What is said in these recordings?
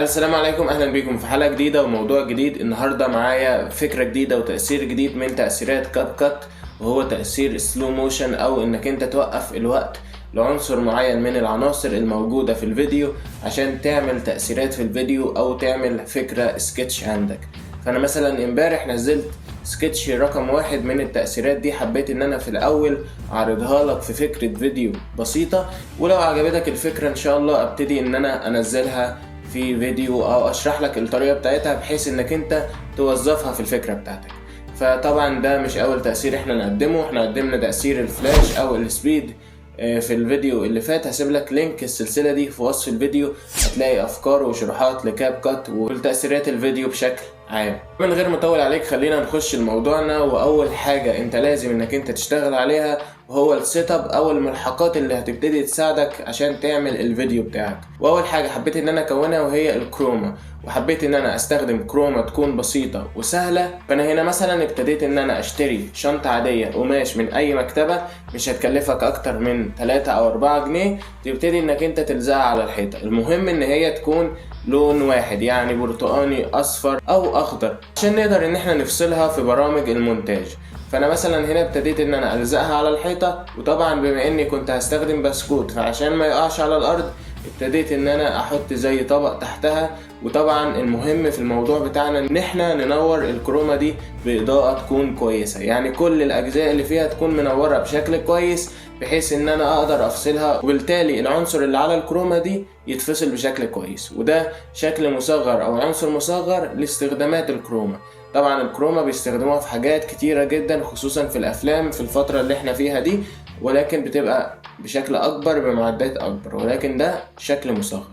السلام عليكم، اهلا بيكم في حلقه جديده وموضوع جديد. النهارده معايا فكره جديده وتاثير جديد من تاثيرات كاب كات، وهو تاثير سلو موشن، او انك انت توقف الوقت لعنصر معين من العناصر الموجوده في الفيديو عشان تعمل تاثيرات في الفيديو او تعمل فكره سكتش عندك. فانا مثلا امبارح نزلت سكتش رقم 1 من التأثيرات دي، حبيت ان انا في الاول اعرضها لك في فكرة فيديو بسيطة، ولو عجبتك الفكرة ان شاء الله ابتدي ان انا انزلها في فيديو او اشرح لك الطريقة بتاعتها بحيث انك انت توظفها في الفكرة بتاعتك. فطبعا ده مش اول تأثير احنا نقدمه، احنا قدمنا تأثير الفلاش او السبيد في الفيديو اللي فات. هسيب لك لينك السلسلة دي في وصف الفيديو، هتلاقي افكار وشروحات لكاب كات والتأثيرات الفيديو بشكل عام. من غير ما اطول عليك خلينا نخش لموضوعنا. واول حاجة انت لازم انك انت تشتغل عليها وهو السيت اب او الملحقات اللي هتبتدي تساعدك عشان تعمل الفيديو بتاعك. واول حاجة حبيت ان انا اكونها وهي الكروما، وحبيت ان انا استخدم كروما تكون بسيطة وسهلة. فانا هنا مثلا ابتديت ان انا اشتري شنطة عادية قماش من اي مكتبة، مش هتكلفك اكتر من 3 أو 4 جنيه، تبتدي انك انت تلزقها على الحيطة. المهم ان هي تكون لون واحد، يعني برتقاني اصفر او اخضر، عشان نقدر ان احنا نفصلها في برامج المونتاج. فانا مثلا هنا ابتديت ان انا الزقها على الحيطة، وطبعا بما اني كنت هستخدم بسكوت فعشان ما يقعش على الارض ابتديت ان انا احط زي طبق تحتها. وطبعا المهم في الموضوع بتاعنا ان احنا ننور الكروما دي باضاءة تكون كويسة، يعني كل الاجزاء اللي فيها تكون منورة بشكل كويس بحيث ان انا اقدر افصلها، وبالتالي العنصر اللي على الكروما دي يتفصل بشكل كويس. وده شكل مصغر او عنصر مصغر لاستخدامات الكروما. طبعا الكروما بيستخدموها في حاجات كتيرة جدا، خصوصا في الافلام في الفترة اللي احنا فيها دي، ولكن بتبقى بشكل اكبر بمعدات اكبر، ولكن ده شكل مصغر.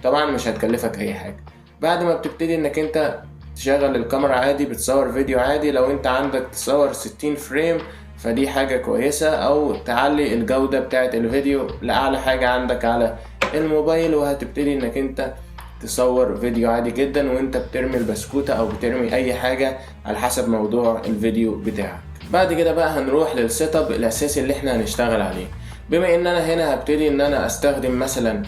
طبعا مش هتكلفك اي حاجة. بعد ما بتبتدي انك انت تشغل الكاميرا عادي، بتصور فيديو عادي، لو انت عندك تصور 60 فريم فدي حاجة كويسة، او تعلي الجودة بتاعت الفيديو لأعلى حاجة عندك على الموبايل، وهتبتدي انك انت تصور فيديو عادي جدا وانت بترمي البسكوتة او بترمي اي حاجة على حسب موضوع الفيديو بتاعك. بعد كده بقى هنروح للسيت اب الاساسي اللي احنا هنشتغل عليه. بما ان انا هنا هبتدي ان انا استخدم مثلا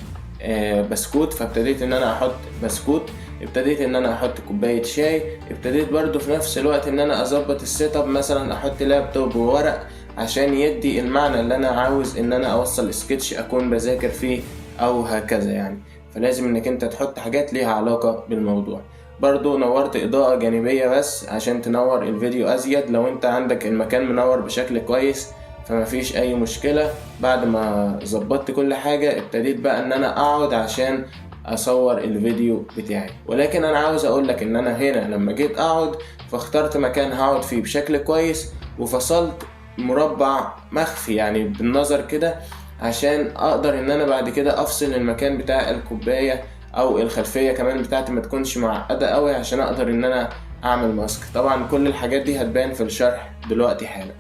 بسكوت، فابتديت ان انا احط بسكوت، ابتديت ان انا احط كوباية شاي، ابتديت برضو في نفس الوقت ان انا اظبط السيت اب، مثلا احط لابتوب وورق عشان يدي المعنى اللي انا عاوز ان انا اوصل سكتش اكون بذاكر فيه او هكذا يعني. فلازم انك انت تحط حاجات ليها علاقة بالموضوع. برضو نورت اضاءة جانبية بس عشان تنور الفيديو ازيد. لو انت عندك المكان منور بشكل كويس فمفيش اي مشكلة. بعد ما ظبطت كل حاجة ابتديت بقى ان انا اقعد عشان اصور الفيديو بتاعي. ولكن انا عاوز اقولك ان انا هنا لما جيت اقعد فاخترت مكان هقعد فيه بشكل كويس، وفصلت مربع مخفي يعني بالنظر كده عشان اقدر ان انا بعد كده افصل المكان بتاع الكوباية او الخلفية كمان بتاعتي ما تكونش معقدة قوي، عشان اقدر ان انا اعمل ماسك. طبعا كل الحاجات دي هتبان في الشرح دلوقتي حالا.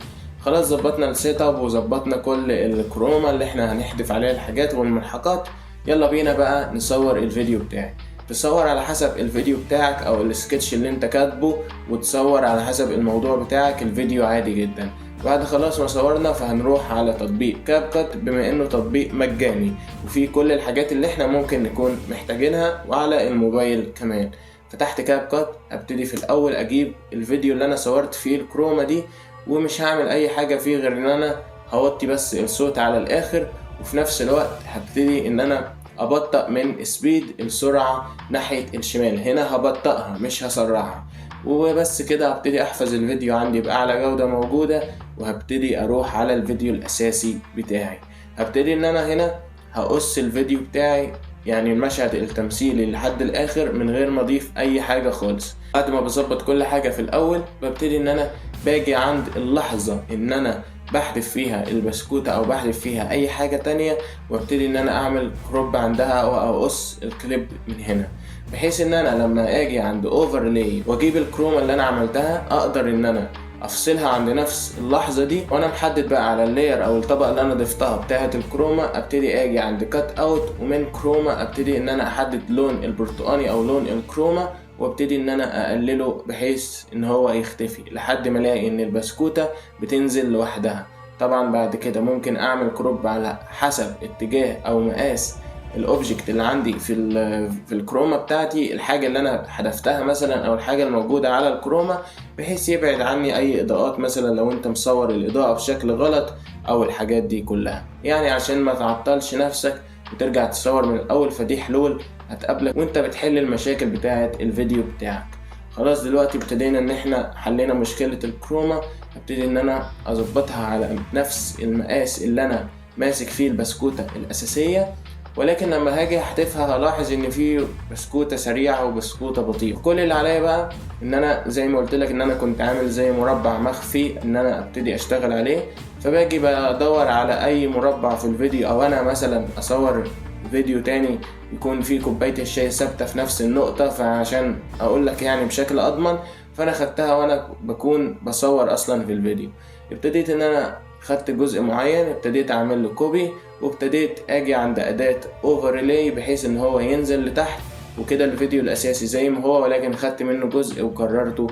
خلاص ظبطنا السيت اب وظبطنا كل الكروما اللي احنا هنحذف عليها الحاجات والملحقات. يلا بينا بقى نصور الفيديو بتاعي. تصور على حسب الفيديو بتاعك او السكتش اللي انت كاتبه، وتصور على حسب الموضوع بتاعك الفيديو عادي جدا. بعد خلاص ما صورنا فهنروح على تطبيق كاب كات، بما انه تطبيق مجاني وفيه كل الحاجات اللي احنا ممكن نكون محتاجينها وعلى الموبايل كمان. فتحت كاب كات، ابتدي في الاول اجيب الفيديو اللي انا صورت فيه الكروما دي، ومش هعمل اي حاجة فيه غير ان انا هوطي بس الصوت على الاخر، وفي نفس الوقت هبتدي ان انا ابطأ من سبيد السرعة ناحية الشمال. هنا هبطئها مش هسرعها، وبس كده هبتدي احفظ الفيديو عندي باعلى جودة موجودة، وهبتدي اروح على الفيديو الاساسي بتاعي. هبتدي ان انا هنا هقص الفيديو بتاعي، يعني المشهد التمثيلي لحد الاخر من غير ما اضيف اي حاجة خالص. بعد ما بظبط كل حاجة في الاول ببتدي ان انا باجي عند اللحظة ان انا بحذف فيها البسكوتة او بحذف فيها اي حاجة تانية، وابتدي ان انا اعمل كروب عندها او اقص الكليب من هنا، بحيث ان انا لما اجي عند اوفرلاي واجيب الكروما اللي انا عملتها اقدر ان انا افصلها عند نفس اللحظة دي. وانا محدد بقى على اللاير او الطبقة اللي انا ضفتها بتاعة الكروما، ابتدي اجي عند كات اوت، ومن كروما ابتدي ان انا احدد لون البرتقاني او لون الكروما، وابتدي ان انا اقلله بحيث ان هو يختفي لحد ما الاقي ان البسكوتة بتنزل لوحدها. طبعا بعد كده ممكن اعمل كروب على حسب اتجاه او مقاس الاوبجكت اللي عندي في الكروما بتاعتي، الحاجة اللي انا حذفتها مثلا او الحاجة الموجودة على الكروما، بحيث يبعد عني اي اضاءات مثلا لو انت مصور الاضاءة بشكل غلط او الحاجات دي كلها، يعني عشان ما تعطلش نفسك وترجع تصور من الاول. فدي حلول هتقابلك وانت بتحل المشاكل بتاعة الفيديو بتاعك. خلاص دلوقتي ابتدينا ان احنا حلينا مشكلة الكروما، هبتدي ان انا اظبطها على نفس المقاس اللي انا ماسك فيه البسكوتة الاساسية، ولكن لما هاجي احذفها هلاحظ ان في بسكوتة سريعة وبسكوتة بطيئة. كل اللي عليا بقى ان انا زي ما قلت لك ان انا كنت عامل زي مربع مخفي ان انا ابتدي اشتغل عليه، فباجي بدور على اي مربع في الفيديو، او انا مثلا اصور فيديو تاني يكون فيه كوباية الشاي ثابتة في نفس النقطة، فعشان اقول لك يعني بشكل اضمن فانا خدتها وانا بكون بصور اصلا في الفيديو. ابتديت ان انا خدت جزء معين، ابتديت اعمل له كوبي، وابتديت اجي عند اداة اوفرلاي بحيث ان هو ينزل لتحت، وكده الفيديو الاساسي زي ما هو ولكن خدت منه جزء وكررته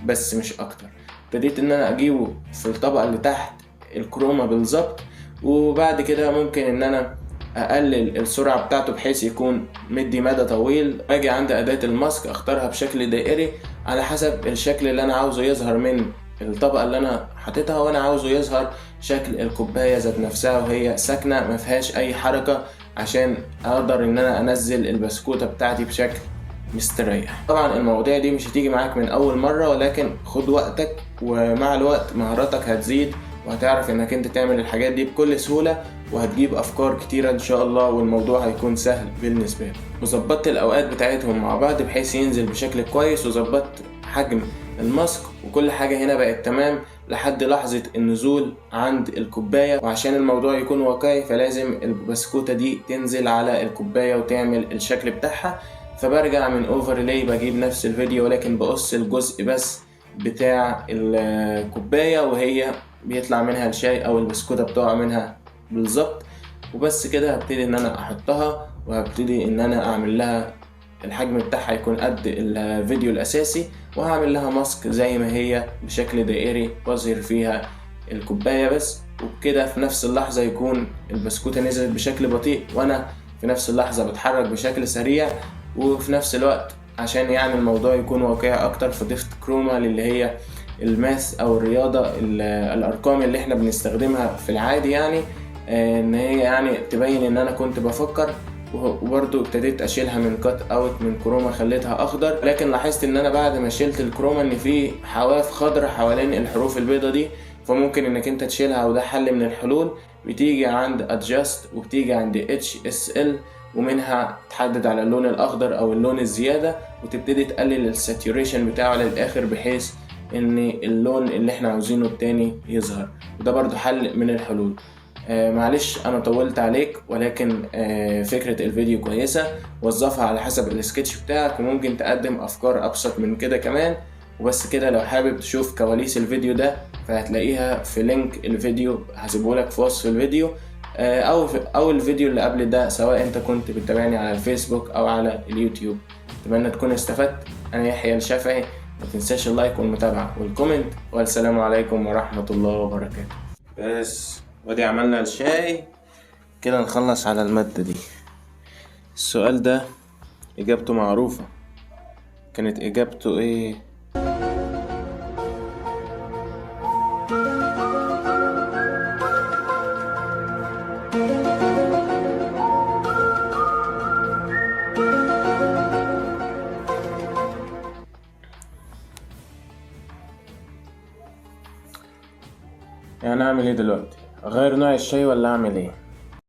بس مش اكتر. ابتديت ان انا اجيبه في الطبقة اللي تحت الكروما بالظبط، وبعد كده ممكن ان انا اقلل السرعة بتاعته بحيث يكون مدي مدى طويل. اجي عند اداة الماسك اختارها بشكل دائري على حسب الشكل اللي انا عاوزه يظهر من الطبقة اللي انا حاططها، وانا عاوزه يظهر شكل الكوباية ذات نفسها وهي ساكنة ما فيهاش اي حركة، عشان اقدر ان انا انزل البسكوتة بتاعتي بشكل مستريح. طبعا المواضيع دي مش هتيجي معاك من اول مرة، ولكن خد وقتك ومع الوقت مهاراتك هتزيد وهتعرف انك انت تعمل الحاجات دي بكل سهولة، وهتجيب افكار كتيرة ان شاء الله، والموضوع هيكون سهل بالنسبة لك. وظبطت الاوقات بتاعتهم مع بعض بحيث ينزل بشكل كويس، وظبطت حجم الماسك وكل حاجة هنا بقت تمام لحد لحظة النزول عند الكوباية. وعشان الموضوع يكون واقعي فلازم البسكوتة دي تنزل على الكوباية وتعمل الشكل بتاعها. فبرجع من اوفرلاي بجيب نفس الفيديو ولكن بقص الجزء بس بتاع الكوباية وهي بيطلع منها الشاي او البسكوتة بتقع منها بالظبط، وبس كده هبتدي ان انا احطها وهبتدي ان انا اعمل لها الحجم بتاعها يكون قد الفيديو الاساسي، وهعمل لها ماسك زي ما هي بشكل دائري واظهر فيها الكوباية بس. وبكده في نفس اللحظة يكون البسكوتة نزلت بشكل بطيء وانا في نفس اللحظة بتحرك بشكل سريع، وفي نفس الوقت عشان يعني الموضوع يكون واقعي اكتر فضفت كروما اللي هي الماث او الرياضة، الارقام اللي احنا بنستخدمها في العادي، يعني ان هي يعني تبين ان انا كنت بفكر. وبرضو ابتديت اشيلها من كات اوت من كروما خليتها اخضر، لكن لاحظت ان انا بعد ما شلت الكروما ان في حواف خضر حوالين الحروف البيضة دي، فممكن انك انت تشيلها، وده حل من الحلول. بتيجي عند adjust وبتيجي عند HSL ومنها تحدد على اللون الاخضر او اللون الزيادة، وتبتدي تقلل الساتوريشن بتاعه للاخر بحيث ان اللون اللي احنا عاوزينه التاني يظهر، وده برضو حل من الحلول. معلش انا طولت عليك، ولكن فكرة الفيديو كويسة، وظفها على حسب السكتش بتاعك وممكن تقدم افكار ابسط من كده كمان. وبس كده، لو حابب تشوف كواليس الفيديو ده فهتلاقيها في لينك الفيديو هسيبهولك في وصف الفيديو، او الفيديو اللي قبل ده، سواء انت كنت بتتابعني على الفيسبوك او على اليوتيوب. اتمنى تكون استفدت. انا يحيى الشافعي، ما تنساش اللايك والمتابعة والكومنت، والسلام عليكم ورحمة الله وبركاته. بس ودي عملنا الشاي كده، نخلص على المادة دي. السؤال ده اجابته معروفة، كانت اجابته ايه؟ يعني اعمل ايه دلوقتي؟ اغير نوع الشاي ولا اعمل ايه؟